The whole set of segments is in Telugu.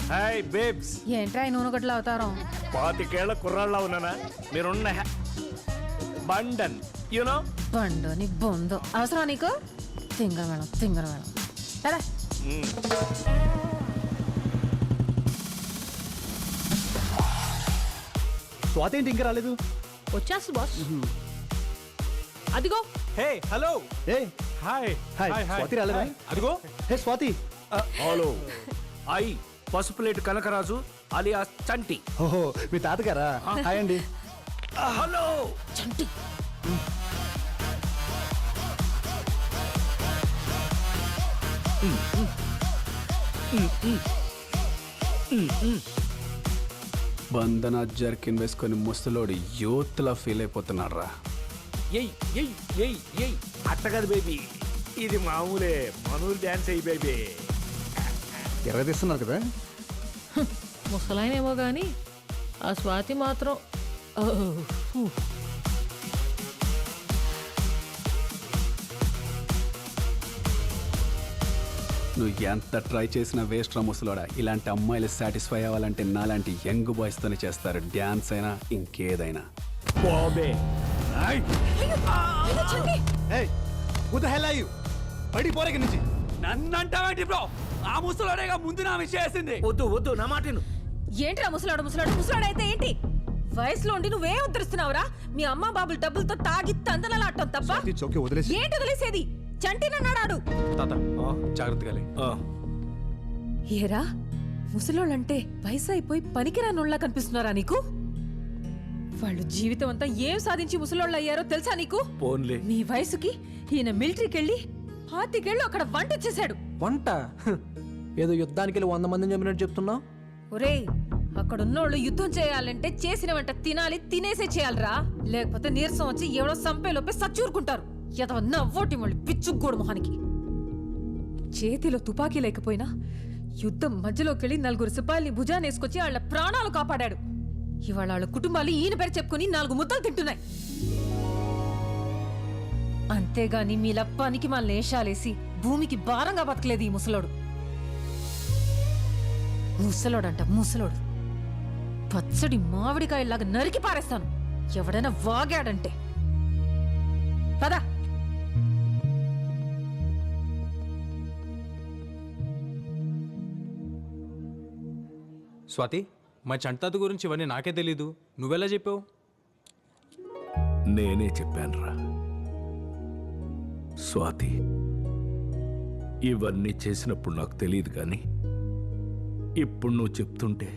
Hi babes. ఏంట్రా ఈ నూనె గట్ల అవతారం? 25 కుర్రాళ్ళ ఉన్నానా? మీరున్న బండన్ యూనో. బండు నీ బొందు అవసరం నీకు? తింగర మేడం సరే. స్వాతి ఏంటి ఇంకా రాలేదు? వచ్చేస్తా బాస్. అదిగో. Hey hello. ఏ హాయ్ హాయ్ స్వాతి రాలేదా? అదిగో. Hey Swathi. Hello. I Pasupuleti Kanakaraju alias Chanti. ఓహో మీ తాతగారా? హాయ్ అండి. హలో చంటి. బంధన జర్కిన్ వేసుకొని ముసలోడు యూత్లా ఫీల్ అయిపోతున్నాడు రా. ఎయ్ ఎయ్ ఎయ్ ఎయ్ అట్ట కదా బేబీ, ఇది మామూలే. మనూరు డ్యాన్స్ అయ్యి బేబీ. ఎర్రదీస్తున్నారు కదా? ముసలాయనేమో గాని ఆ స్వాతి మాత్రం నువ్వు ఎంత ట్రై చేసినా వేస్ట్ రా ముసలోడా. ఇలాంటి అమ్మాయిలు సాటిస్ఫై అవ్వాలంటే నాలాంటి యంగ్ బాయ్స్తోనే చేస్తారు, డ్యాన్స్ అయినా ఇంకేదైనా. బాబే ఏయ్ who the hell are you? బయటికి పోరే ఇక్కడి నుంచి. నన్నంటావేంటి బ్రో? ఆ ముసలోడేగా ముందు నా విషయం వేసింది. వద్దు వద్దు నా మాటను. ఏంట్రా ముసలాడు అయితే ఏంటి? వయసులో ఉండి నువ్వేం ఉద్ధరిస్తున్నావురా? మీ అమ్మ బాబుల డబ్బులతో తాగి తందనలాడటం తప్ప ఇట్స్ ఓకే, వదిలేసి. ఏంటి వదిలేసేది? చంటినన్నాడు. తాత జాగ్రత్తగా లే. ఏరా ముసలోళ్ళంటే వయసు అయిపోయి పనికిరానోళ్ళ కనిపిస్తున్నారా నీకు? వాళ్ళు జీవితం అంతా ఏం సాధించి ముసలోళ్ళు అయ్యారో తెలుసా నీకు? పోన్లే. మీ వయసుకి ఈయన మిలిటరీకి వెళ్ళి 25 అక్కడ వంట చేశాడు. వంట? ఏదో యుద్ధానికి వెళ్ళి 100 మందిని చంపినట్టు చెప్తున్నావు. ఒరేయ్ అక్కడున్నోళ్ళు యుద్ధం చేయాలంటే చేసిన వంట తినాలి, తినేసే చేయాలరా. లేకపోతే నీరసం వచ్చి ఎవడో సంపేలోపే సచ్చూరుకుంటారు. ఎదవ నవ్వోటి మళ్ళీ పిచ్చుగోడు మొహానికి. చేతిలో తుపాకీ లేకపోయినా యుద్ధం మధ్యలోకెళ్ళి 4 సిపాయిల్ని భుజానేసుకొచ్చి వాళ్ళ ప్రాణాలు కాపాడాడు. ఇవాళ వాళ్ళ కుటుంబాలు ఈయన పేరు చెప్పుకుని 4 ముద్దలు తింటున్నాయి. అంతేగాని మీలా పనికి మన లేషాలేసి భూమికి భారంగా బతకలేదు ఈ ముసలోడు. ముసలోడు పచ్చడి మామిడికాయలాగా నరికి పారేస్తాను ఎవడైనా వాగాడంటే. పదా. స్వాతి, మా చంటాత గురించి ఇవన్నీ నాకే తెలీదు, నువ్వెలా చెప్పావు? నేనే చెప్పానురా స్వాతి. ఇవన్నీ చేసినప్పుడు నాకు తెలియదు కానీ ఇప్పుడు నువ్వు చెప్తుంటే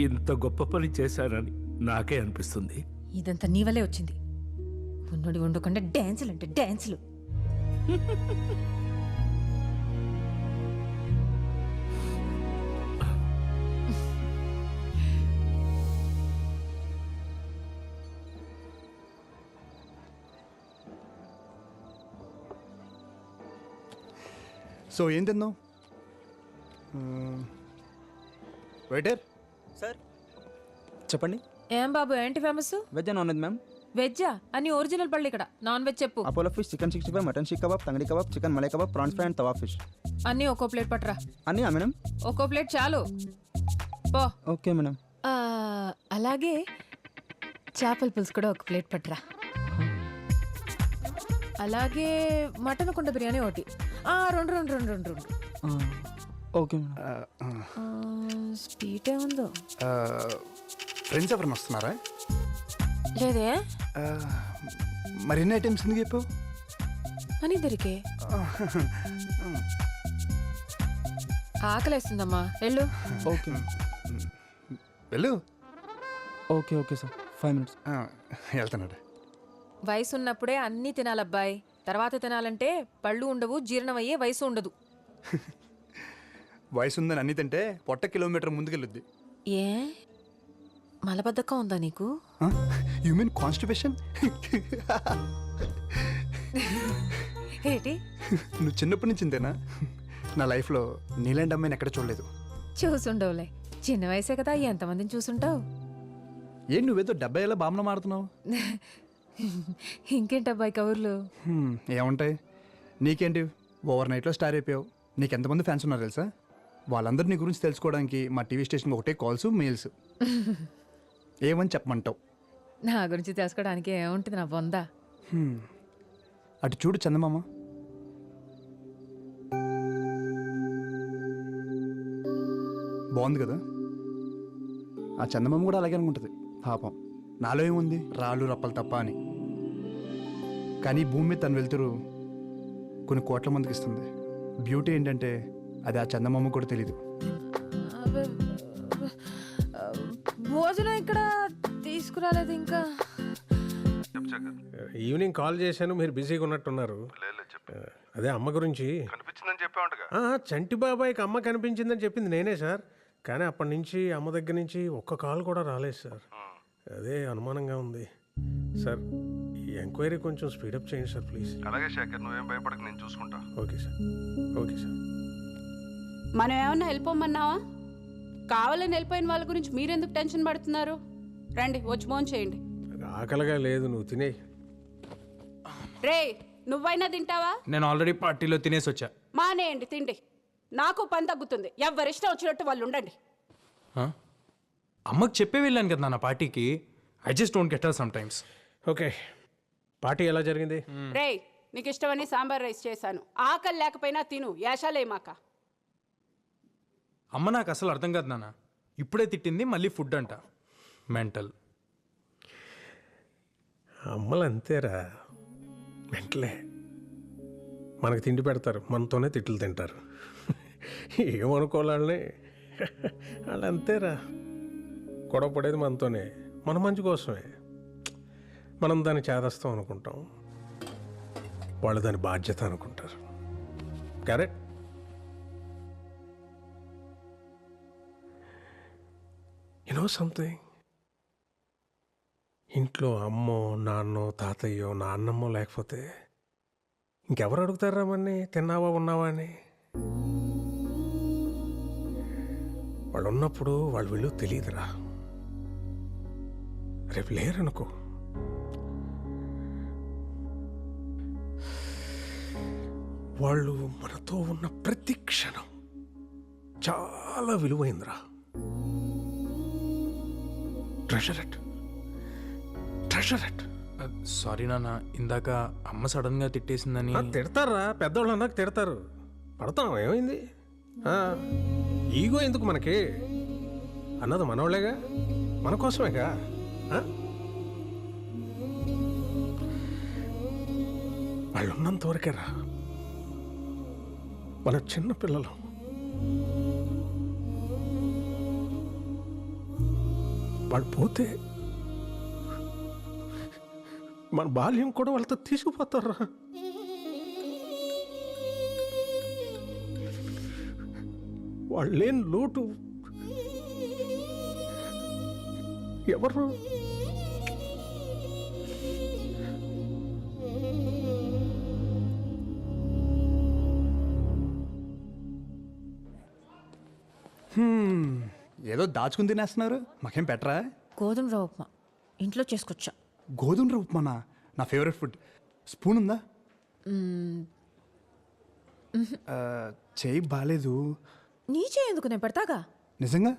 ఇంత గొప్ప పని చేశానని నాకే అనిపిస్తుంది. ఇదంతా నీ వల్లే వచ్చింది. ఉన్నోడి వండుకుండా డాన్సులు అంటే డాన్సులు. సో ఏం తిన్నావు? వెయిటర్. సార్ చెప్పండి. ఏం బాబు ఏంటి famous? Veg non veg ma'am? వెజ్జా? అని ఒరిజినల్ పళ్ళు ఇక్కడ. నాన్ వెజ్ చెప్పు. Apollo fish, chicken 65, mutton seekh kebab, tangdi kebab, chicken malai kebab, prawns fry and tawa fish. అన్నీ ఒక్కో ప్లేట్ పట్టరా. అన్నీ మేడం? ఒక్కో ప్లేట్ చాలు పో. Okay madam. అలాగే చేపల పులుసు కూడా ఒక ప్లేట్ పట్టరా. అలాగే మటన్ కుండ బిర్యానీ ఒకటి. రెండు. Okay madam. స్వీట్ ఏముందో? ఫ్రెండ్స్ ఎవరైనా వస్తున్నారా? లేదే. మరి ఎన్ని ఐటమ్స్ ఎందుకు చెప్పు? అని దొరికే ఆకలేస్తుందమ్మా, వెళ్ళు. ఓకే వెళ్ళు. Okay sir, 5 minutes. వెళ్తున్నాడు. వయసు ఉన్నప్పుడే అన్నీ తినాలబ్బాయి. తర్వాత తినాలంటే పళ్ళు ఉండవు, జీర్ణమయ్యే వయసు ఉండదు. వయసు ఉందని అన్ని తింటే పొట్ట కిలోమీటర్ ముందుకెళ్ళుద్ది. ఏ మలబద్ధకం ఉందా నీకు? You mean constipation? ఏంటి? నువ్వు చిన్నప్పటి నుంచి ఇంతేనా? నా లైఫ్లో నీలాంటి అమ్మాయిని ఎక్కడ చూడలేదు. చూసుండవులే, చిన్న వయసే కదా, ఎంతమందిని చూసుంటావు. ఏం నువ్వేదో 70 ఏళ్ళ బామ్మ మాడుతున్నావు? ఇంకేంటబ్బాయి కబుర్లు? ఏముంటాయి, నీకేంటి ఓవర్ నైట్లో స్టార్ అయిపోయావు. నీకు ఎంతమంది ఫ్యాన్స్ ఉన్నారు తెలుసా? వాళ్ళందరూ నీ గురించి తెలుసుకోవడానికి మా టీవీ స్టేషన్కి ఒకటే కాల్స్, మెయిల్స్. ఏమని చెప్పమంటావు? నా గురించి తెలుసుకోవడానికి ఏముంటుంది నా బొందా. అటు చూడు చందమామ. బాగుంది కదా? ఆ చందమామ కూడా అలాగే అనుకుంటుంది పాపం. నాలో ఏముంది, రాళ్ళు రప్పలు తప్ప అని. కానీ భూమి మీద తను వెళ్తురు కొన్ని కోట్ల మందికి ఇస్తుంది. బ్యూటీ ఏంటంటే అది ఆ చందమామ కూడా తెలీదు. భోజనం ఇక్కడ తీసుకురాలేదు ఇంకా. ఈవినింగ్ కాల్ చేశాను, మీరు బిజీగా ఉన్నట్టున్నారు. అదే అమ్మ గురించి కనిపించిందని చెప్పావుంటగా. చంటి బాబాయ్కి అమ్మ కనిపించిందని చెప్పింది నేనే సార్. కానీ అప్పటి నుంచి అమ్మ దగ్గర నుంచి ఒక్క కాల్ కూడా రాలేదు సార్. అదే అనుమానంగా ఉంది సార్. ఈ ఎంక్వైరీ కొంచెం స్పీడప్ చేయండి సార్ ప్లీజ్. అలాగే శేఖర్, నువ్వేం భయపడక, నేను చూసుకుంటా. Okay sir, okay sir. మనం ఏమన్నా వెళ్ళిపోమన్నావా? కావాలని వెళ్ళిపోయిన వాళ్ళ గురించి మీరెందుకు టెన్షన్ పడుతున్నారు? రండి, వచ్చి ఫోన్ చేయండి. ఆకలిగా లేదు, నువ్వు తినే. రే, నువ్వైనా తింటావా? నేను ఆల్రెడీ పార్టీలో తినేసి వచ్చా. మానేయండి తిండి. నాకు పని తగ్గుతుంది. ఎవరిష్టం వచ్చినట్టు వాళ్ళు ఉండండి. అమ్మకి చెప్పే వెళ్ళాను కదా నా పార్టీకి. I just don't get her some times. Okay, party ఎలా జరిగింది? రే, నీకు ఇష్టమని సాంబార్ రైస్ చేశాను. ఆకలి లేకపోయినా తిను, యాషాలేమాక. అమ్మ నాకు అసలు అర్థం కాదు నాన్న. ఇప్పుడే తిట్టింది, మళ్ళీ ఫుడ్ అంట. మెంటల్. అమ్మలు అంతేరా, వెంటలే మనకు తిండి పెడతారు, మనతోనే తిట్లు తింటారు. ఏమనుకోవాలని వాళ్ళు అంతేరా. గొడవ పడేది మనతోనే, మన మంచి కోసమే. మనం దాన్ని చేదస్తాం అనుకుంటాం, వాళ్ళు దాని బాధ్యత అనుకుంటారు. కరెక్ట్. యు నో సంథింగ్, ఇంట్లో అమ్మో, నాన్నో, తాతయ్యో, నాన్నమ్మో లేకపోతే ఇంకెవరు అడుగుతారా మన్ని తిన్నావా, ఉన్నావా అని? వాళ్ళు ఉన్నప్పుడు వాళ్ళు విలువ తెలియదురా. రేపు లేరనుకో, వాళ్ళు మనతో ఉన్న ప్రతి క్షణం చాలా విలువైందిరా. Treasure it, treasure it. Sorry నాన్న, ఇందాక అమ్మ సడన్ గా తిట్టేసిందని. తిడతారా, పెద్దవాళ్ళు అన్నాక తిడతారు. పడతాం, ఏమైంది? ఈగో ఎందుకు మనకి? అన్నది మనోళ్ళేగా, మన కోసమేగా. వాళ్ళు ఉన్నంత వరకేరా మన చిన్న పిల్లలు. వాళ్ళు పోతే మన బాల్యం కూడా వాళ్ళతో తీసుకుపోతారా. వాళ్ళు లేని లోటు ఎవరు? ఏదో దాచుకుని తినేస్తున్నారు, మాకేం పెట్టరా? గోధుమ రవ్వ ఉప్మా ఇంట్లో చేసుకొచ్చా. గోధుమ రవ్వ ఉప్మానా? నా ఫేవరెట్ ఫుడ్. స్పూన్ ఉందా? చేయి బాగాలేదు. నీ చేయందుకు నేను పెడతాగా. నిజంగా?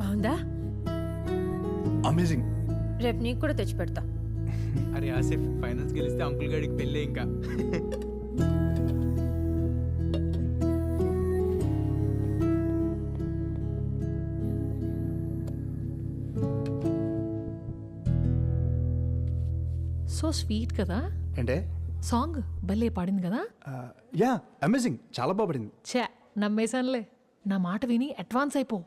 బాగుందా? అమేజింగ్. రేపు నీకు కూడా తెచ్చి పెడతా. అరే ఆసిఫ్, ఫైనల్స్ గెలిస్తే అంకుల్ గాడికి పెళ్ళే ఇంకా. సో స్వీట్ కదా అంటే సాంగ్, భలే పాడింది కదా. యా, అమేజింగ్, చాలా బాగుపడింది. ఛే, నమ్మేశానులే. నా మాట విని అడ్వాన్స్ అయిపో.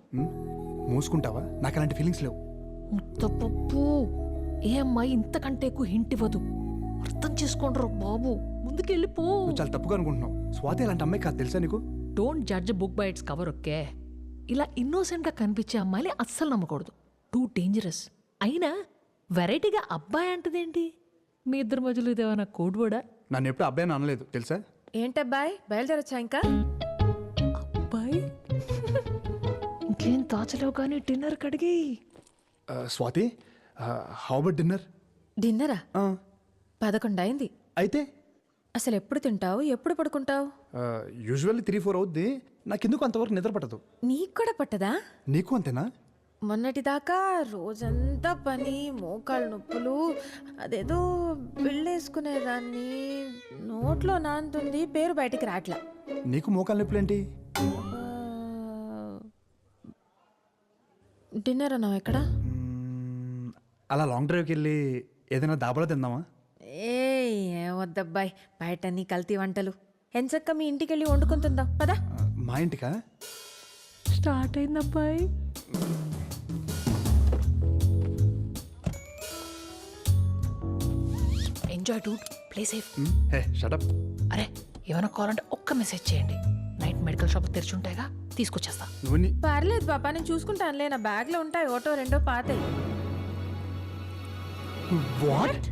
మూసుకుంటావా? నాకు అలాంటి ఫీలింగ్స్ లేవు. ముత్తపప్పు, ఏ అమ్మాయి ఇంతకంటే ఎక్కువ హింట్ ఇవ్వదు. అర్థం చేసుకోండ్రు బాబు, ముందుకెళ్ళిపో. నువ్వు చాలా తప్పుగా అనుకుంటున్నావు. స్వాతి అలాంటి అమ్మాయి కాదు, తెలుసా నీకు? Don't judge book by its cover, okay? ఇలా ఇన్నోసెంట్ గా కనిపించే అమ్మాయిని అస్సలు నమ్మకూడదు. Too dangerous. అయినా వెరైటీగా అబ్బాయి అంటదేంటి? మీ ఇద్దరి మధ్యలో ఇదేమన్నా కోడ్ వర్డా? నన్ను ఎప్పుడు అబ్బాయి అనలేదు, తెలుసా? ఏంటబ్బాయ్, బయలుదేరొచ్చా ఇంకా? అబ్బాయి ఇంకేం దాచలేవు కానీ డిన్నర్ కడిగి. Swathi, how about dinner? డిన్నరా ఆ, 11 అయింది. అయితే అసలు ఎప్పుడు తింటావు, ఎప్పుడు పడుకుంటావు? యూజువల్లీ 3-4 అవుద్ది. నాకెందుకు అంతవరకు నిద్ర పట్టదు. నీకు కూడా పట్టదా? నీకు అంతేనా? మొన్నటిదాకా రోజంతా పని, మోకాళ్ళ నొప్పులు, అదేదో బిళ్ళేసుకునేదాన్ని, నోట్లో నాంతుంది, పేరు బయటికి రాట్లా. నీకు మోకాలు నొప్పులేంటి? డిన్నర్ అన్నావు ఎక్కడ? అలా లాంగ్ డ్రైవ్కి వెళ్ళి ఏదైనా దాబాలో తిందామా? ఏం వద్దబ్బాయి, బయట నీ కల్తీ వంటలు. ఎంచక్క మీ ఇంటికి వెళ్ళి వండుకొని తిందాం పదా. మా ఇంటికా? స్టార్ట్ అయింది అబ్బాయి. Enjoy dude, play safe. Hey shut up. అరే ఏమైనా కావాలంటే ఒక్క మెసేజ్ చేయండి. నైట్ మెడికల్ షాప్ తెరిచుంటాయిగా, తీసుకొచ్చేస్తా. నువ్వు నీ పర్లేదు పాపా, నేను చూసుకుంటానులే. నా బ్యాగ్లో ఉంటాయి, ఒకటో రెండో పాతాయి. వాట్?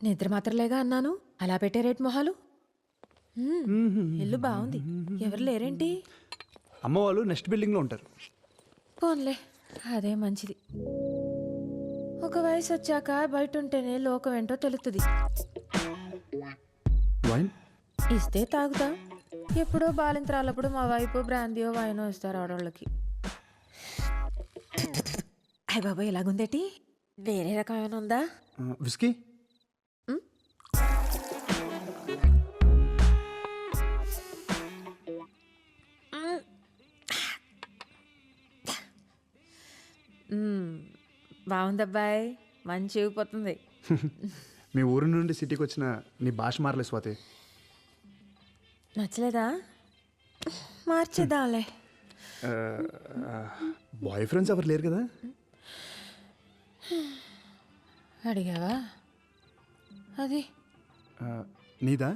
నిద్ర మాత్రలేగా అన్నాను, అలా పెట్టే రేట్ మొహాలు. ఇల్లు బాగుంది, ఎవరు లేరేంటి? అమ్మ వాళ్ళు నెక్స్ట్ బిల్డింగ్లో ఉంటారు. పోన్లే, అదే మంచిది. ఒక వయసు వచ్చాక బయట ఉంటేనే లోకం ఏంటో తెలుస్తుంది. వైన్? ఇస్తే తాగుతాం. ఎప్పుడో బాలింతరాలప్పుడు మా వైపు బ్రాందీయో వైనో ఇస్తారు ఆడవాళ్ళకి. అయ్య బాబాయ్, ఇలాగుందేటి? వేరే రకమైన ఉందా? విస్కీ? బాగుందబ్బాయి, మంచి ఊగిపోతుంది. మీ ఊరు నుండి సిటీకి వచ్చిన నీ భాష మారలే స్వాతి. నచ్చలేదా? మార్చేద్దాంలే. బాయ్ ఫ్రెండ్స్ ఎవరు లేరు కదా? అడిగావా? అది నీదా?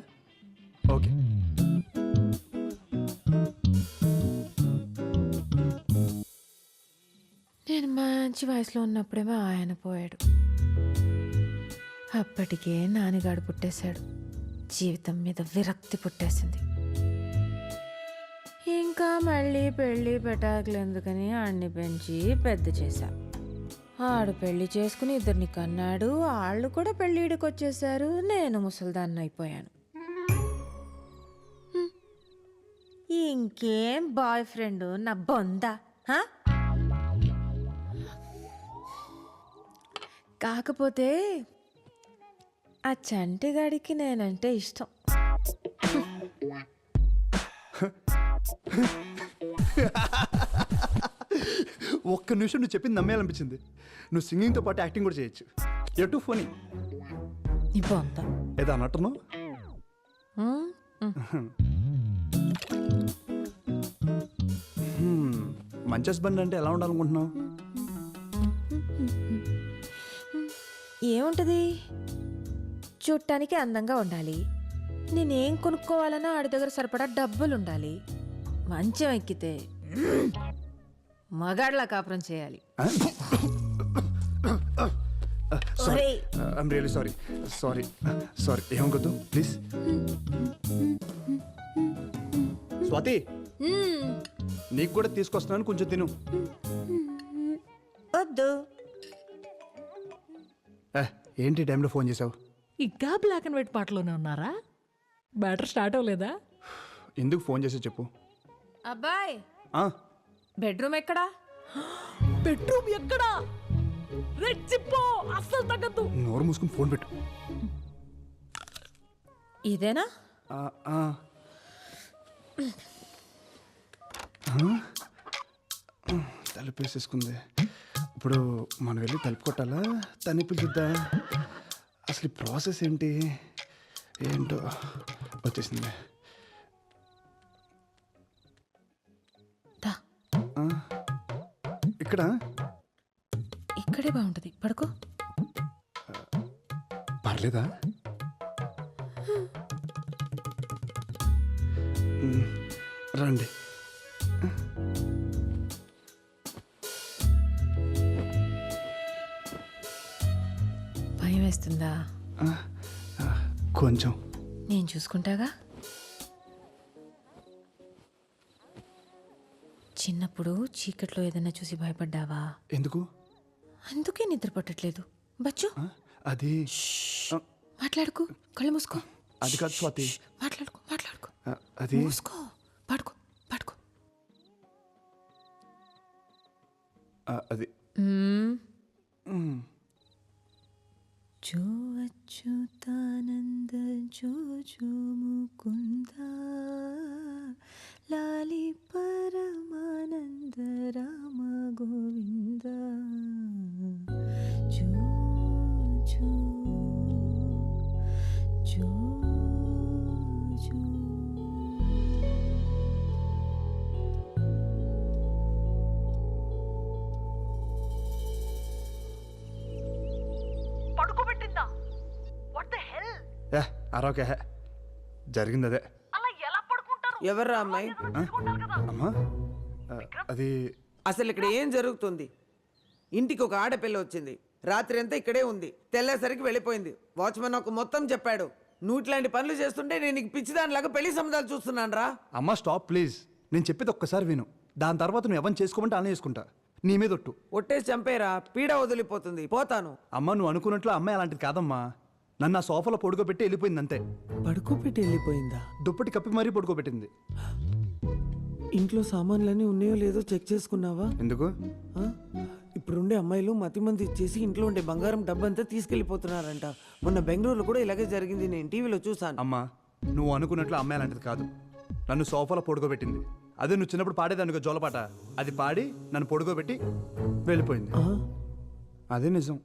ఓకే. నేను మంచి వయసులో ఉన్నప్పుడేమో ఆయన పోయాడు. అప్పటికే నాన్నగాడు పుట్టేశాడు. జీవితం మీద విరక్తి పుట్టేసింది. ఇంకా మళ్ళీ పెళ్ళి పెటాకులు ఎందుకని ఆడిని పెంచి పెద్ద చేశా. ఆడు పెళ్లి చేసుకుని 2 కన్నాడు. వాళ్ళు కూడా పెళ్ళిడికి వచ్చేసారు. నేను ముసల్దాన్ని అయిపోయాను. ఇంకేం బాయ్ ఫ్రెండ్ నా బొందా? కాకపోతే ఆ చంటిగాడికి నేనంటే ఇష్టం. ఒక్క నిమిషం నువ్వు చెప్పింది నమ్మేయాలనిపించింది. నువ్వు సింగింగ్తో పాటు యాక్టింగ్ కూడా చేయొచ్చు. ఎటు ఫోనీ నీ బొందా ఏదో అన్నట్టును. మంచి హస్బెండ్ అంటే ఎలా ఉండాలనుకుంటున్నావు? ఏముంటది, చూడటానికి అందంగా ఉండాలి. నేనేం కొనుక్కోవాలన్నా ఆడి దగ్గర సరిపడా డబ్బులు ఉండాలి. మంచం ఎక్కితే మగాడ్లా కాపురం చేయాలి. I'm really sorry. సారీ ఏమనుకోద్దు ప్లీజ్. స్వాతి, నీకు కూడా తీసుకొస్తున్నాను, కొంచెం తిను. వద్దు. ఏంటి టైంలో ఫోన్ చేసావు? ఇంకా బ్లాక్ అండ్ వైట్ పాటలోనే ఉన్నారా? బ్యాటర్ స్టార్ట్ అవ్వలేదా? ఎందుకు ఫోన్ చేసి చెప్పు. అబ్బాయ్, ఆ, బెడ్రూమ్ ఎక్కడా? బెడ్రూమ్ ఎక్కడా? రెచ్చిపో, అస్సలు తగ్గద్దు. నోరు మూసుకుని ఫోన్ పెట్టు. ఇదేనా? తలుపు వేసేసుకుంది. ఇప్పుడు మనం వెళ్ళి తలుపు కొట్టాలా, తని పిలుద్దా? అసలు ఈ ప్రాసెస్ ఏంటి ఏంటో. వచ్చేసింది. ఇక్కడ ఇక్కడే బాగుంటుంది, పడుకో. పర్లేదా? రండి. భయం వేస్తుందా? కొంచెం. నేను చూసుకుంటాగా. చిన్నప్పుడు చీకట్లో ఏదైనా చూసి భయపడ్డావా? ఎందుకు? అందుకే నిద్ర పట్టట్లేదు బచ్చు. అది మాట్లాడుకో, కళ్ళు మూసుకో. అది కాదు స్వాతి. మాట్లాడుకో. అది మూసుకో, పడుకో. అది జో అచ్యుతానంద జో జో ముకుంద లాలి పరమానంద రామ గోవింద జో జో జో జో. పడుకోబెట్టిందా? What the hell? ఏ అరవకే జరిగింది అదే. అలా ఎలా పడుకుంటారు? ఎవర్రా అమ్మాయి? అమ్మా అది అసలు ఇక్కడ ఏం జరుగుతుంది? ఇంటికి ఒక ఆడపిల్ల వచ్చింది, రాత్రి అంతా ఇక్కడే ఉంది, తెల్లేసరికి వెళ్ళిపోయింది. వాచ్మెన్ నాకు మొత్తం చెప్పాడు. నువ్వు ఇట్లాంటి పనులు చేస్తుంటే నేను నీకు పిచ్చిదానిలాగా పెళ్లి సంబంధాలు చూస్తున్నాను రా. అమ్మా స్టాప్ ప్లీజ్. నేను చెప్పేది ఒక్కసారి విను. దాని తర్వాత నువ్వు ఎవరిని చేసుకోమంటే అలా చేసుకుంటా. నీ మీద ఒట్టు. ఒట్టేసి చంపేరా, పీడ వదిలిపోతుంది. పోతాను. అమ్మ నువ్వు అనుకున్నట్లు అమ్మాయి అలాంటిది కాదమ్మా. నన్ను ఆ సోఫాలో పడుకోబెట్టి వెళ్ళిపోయింది అంతే. పడుకోబెట్టి వెళ్ళిపోయిందా? దుప్పటి కప్పి మరీ పడుకోబెట్టింది. ఇంట్లో సామాన్లన్నీ ఉన్నాయో లేదో చెక్ చేసుకున్నావా? ఎందుకు? ఆ? ఇప్పుడుండే అమ్మాయిలు మతిమంది ఇచ్చేసి ఇంట్లో ఉండే బంగారం డబ్బంతా తీసుకెళ్లిపోతున్నారంట. మొన్న బెంగళూరులో కూడా ఇలాగే జరిగింది, నేను టీవీలో చూసాను. అమ్మా నువ్వు అనుకున్నట్లు అమ్మాయి అలాంటిది కాదు. నన్ను సోఫాలో పడుకోబెట్టింది. అదే నువ్వు చిన్నప్పుడు పాడేదానికి జోలపాట, అది పాడి నన్ను పడుకోబెట్టి వెళ్ళిపోయింది. అదే నిజం.